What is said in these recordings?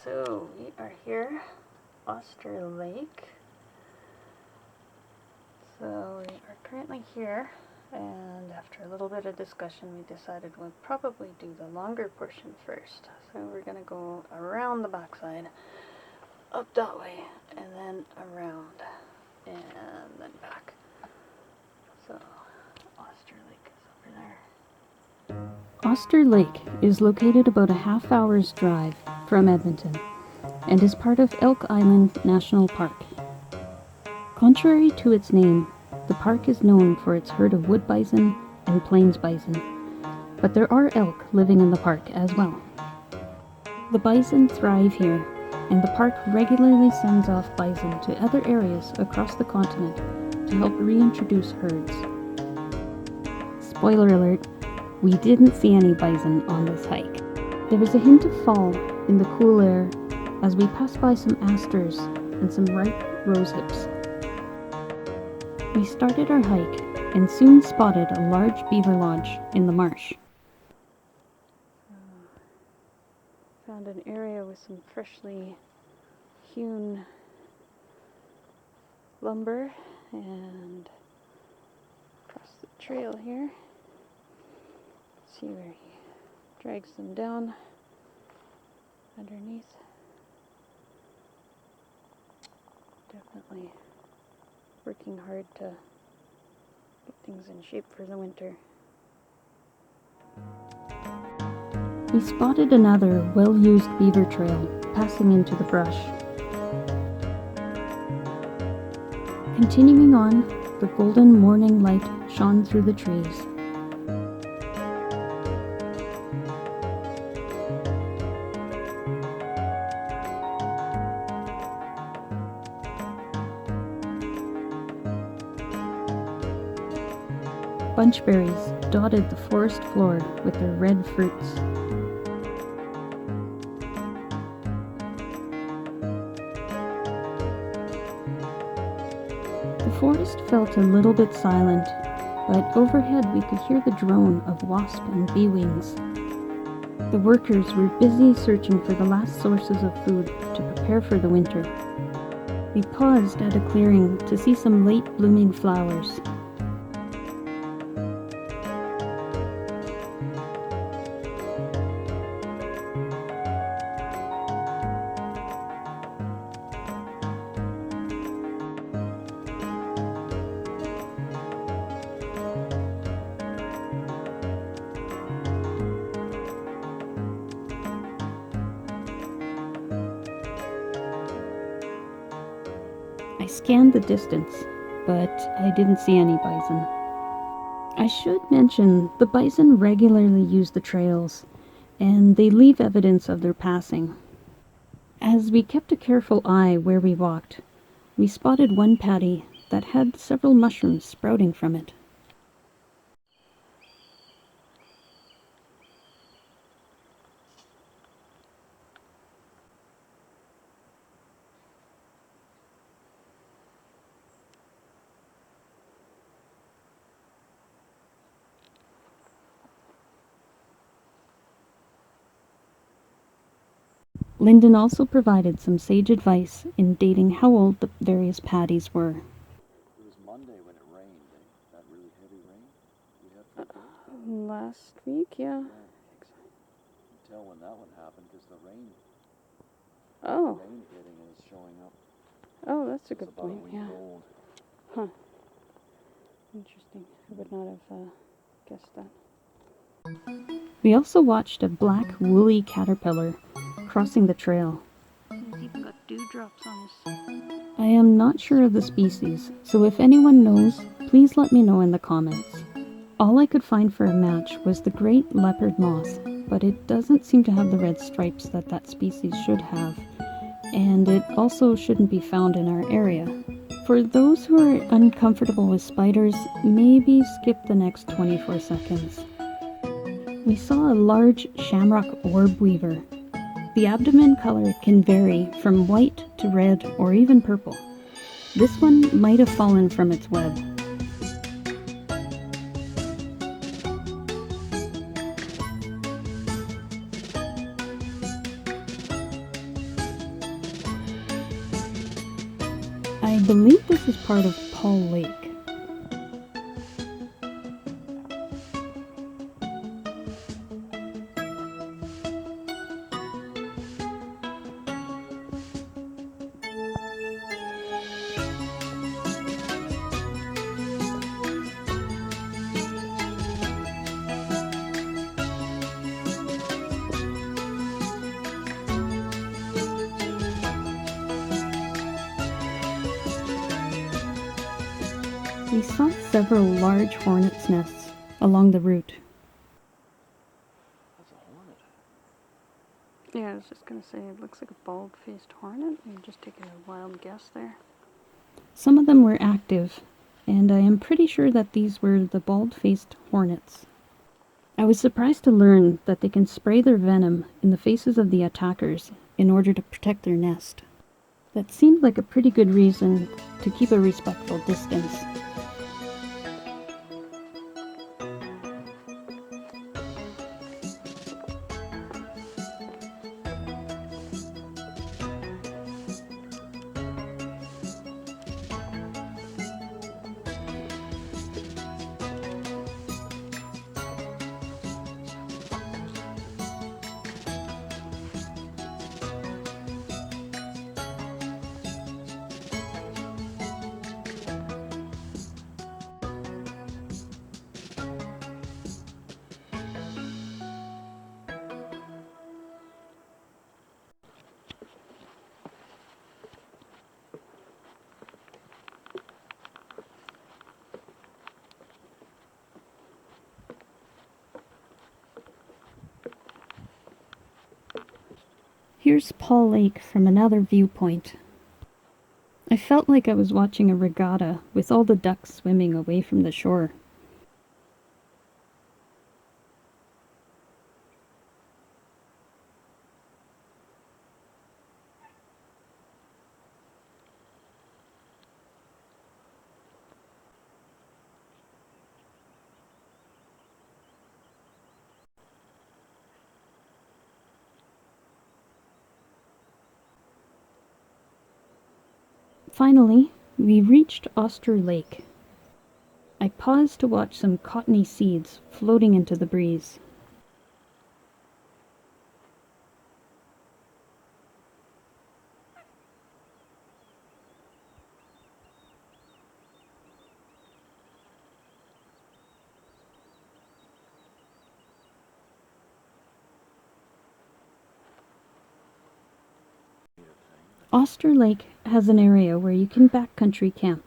So we are here, Oster Lake. So we are currently here, and after a little bit of discussion we decided we'll probably do the longer portion first. So we're going to go around the backside, up that way, and then around, and then back. So Oster Lake is over there. Oster Lake is located about a half-hour's drive from Edmonton and is part of Elk Island National Park. Contrary to its name, the park is known for its herd of wood bison and plains bison, but there are elk living in the park as well. The bison thrive here, and the park regularly sends off bison to other areas across the continent to help reintroduce herds. Spoiler alert, we didn't see any bison on this hike. There was a hint of fall in the cool air as we passed by some asters and some ripe rosehips. We started our hike and soon spotted a large beaver lodge in the marsh. Found an area with some freshly hewn lumber, and across the trail here, see where he drags them down underneath. Definitely working hard to get things in shape for the winter. We spotted another well-used beaver trail passing into the brush. Continuing on, the golden morning light shone through the trees. Bunchberries dotted the forest floor with their red fruits. The forest felt a little bit silent, but overhead we could hear the drone of wasp and bee wings. The workers were busy searching for the last sources of food to prepare for the winter. We paused at a clearing to see some late blooming flowers. I scanned the distance, but I didn't see any bison. I should mention the bison regularly use the trails, and they leave evidence of their passing. As we kept a careful eye where we walked, we spotted one paddy that had several mushrooms sprouting from it. Lyndon also provided some sage advice in dating how old the various paddies were. It was Monday when it rained, eh? That really heavy rain we had for a day. Last week, yeah. You can tell when that one happened because the rain hitting is showing up. Oh, that's a It's good about point, a week yeah. old. Huh. Interesting. I would not have guessed that. We also watched a black woolly caterpillar crossing the trail. He's even got dewdrops on his... I am not sure of the species, so if anyone knows, please let me know in the comments. All I could find for a match was the great leopard moth, but it doesn't seem to have the red stripes that species should have, and it also shouldn't be found in our area. For those who are uncomfortable with spiders, maybe skip the next 24 seconds. We saw a large Shamrock Orb-Weaver. The abdomen color can vary from white to red or even purple. This one might have fallen from its web. I believe this is part of Paul Lake. We saw several large hornet's nests along the route. That's a hornet. Yeah, I was just gonna say, it looks like a bald-faced hornet. I'm just taking a wild guess there. Some of them were active, and I am pretty sure that these were the bald-faced hornets. I was surprised to learn that they can spray their venom in the faces of the attackers in order to protect their nest. That seemed like a pretty good reason to keep a respectful distance. Here's Paul Lake from another viewpoint. I felt like I was watching a regatta with all the ducks swimming away from the shore. Finally, we reached Oster Lake. I paused to watch some cottony seeds floating into the breeze. Oster Lake has an area where you can backcountry camp.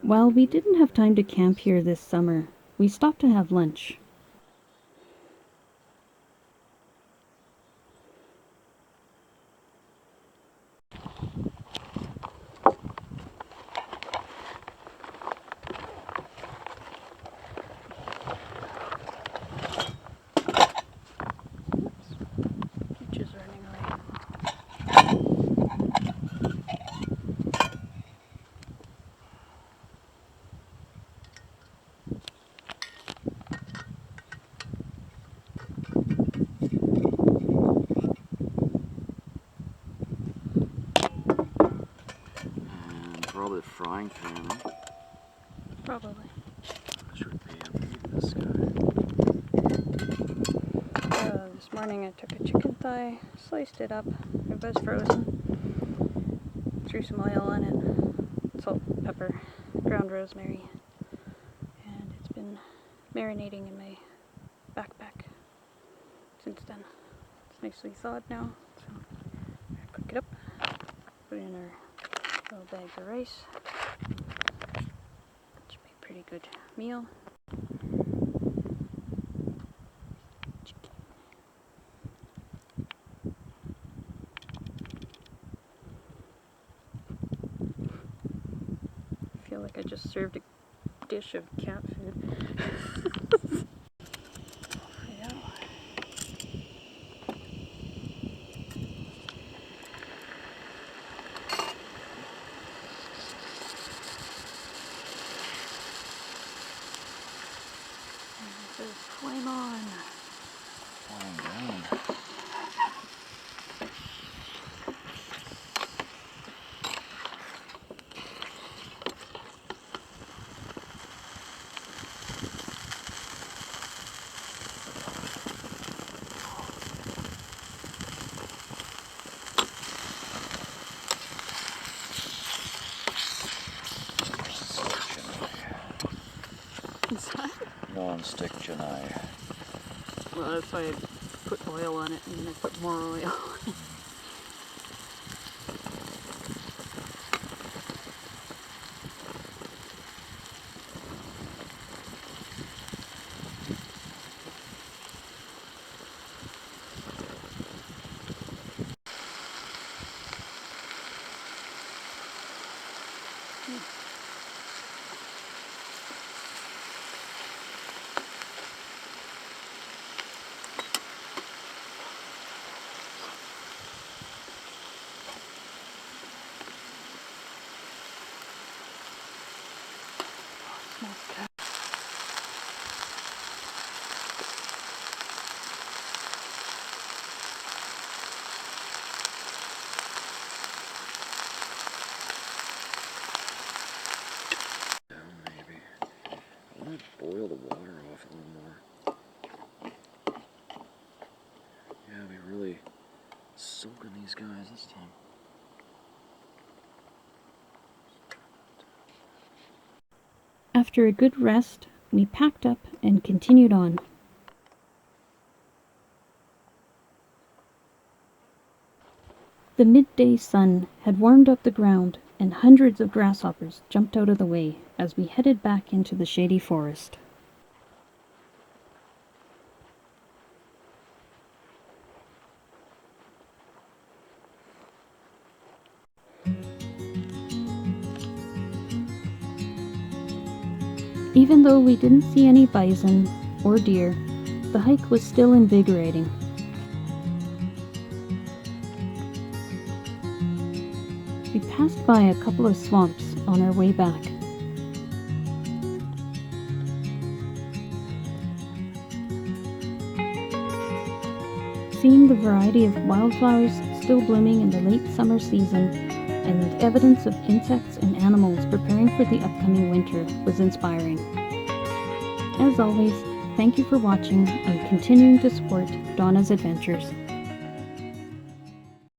While we didn't have time to camp here this summer, we stopped to have lunch. Peach is running away. And probably a frying pan, eh? Probably. Should be able to eat this guy. This morning I took a chicken thigh, sliced it up. It was frozen. Threw some oil on it, salt, pepper, ground rosemary, and it's been marinating in my backpack since then. It's nicely thawed now, so I'm gonna cook it up, put it in our little bag of rice. Should be a pretty good meal. I feel like I just served a dish of cat food. Yeah. This is flame on. Falling down. Is that? Non-stick Janai. Well, that's why I put oil on it and then I put more oil. Maybe. I want to boil the water off a little more. Yeah, we really soaking these guys this time. After a good rest, we packed up and continued on. The midday sun had warmed up the ground, and hundreds of grasshoppers jumped out of the way as we headed back into the shady forest. Even though we didn't see any bison or deer, the hike was still invigorating. We passed by a couple of swamps on our way back. Seeing the variety of wildflowers still blooming in the late summer season and evidence of insects and animals preparing for the upcoming winter was inspiring. As always, thank you for watching and continuing to support Donna's Adventures.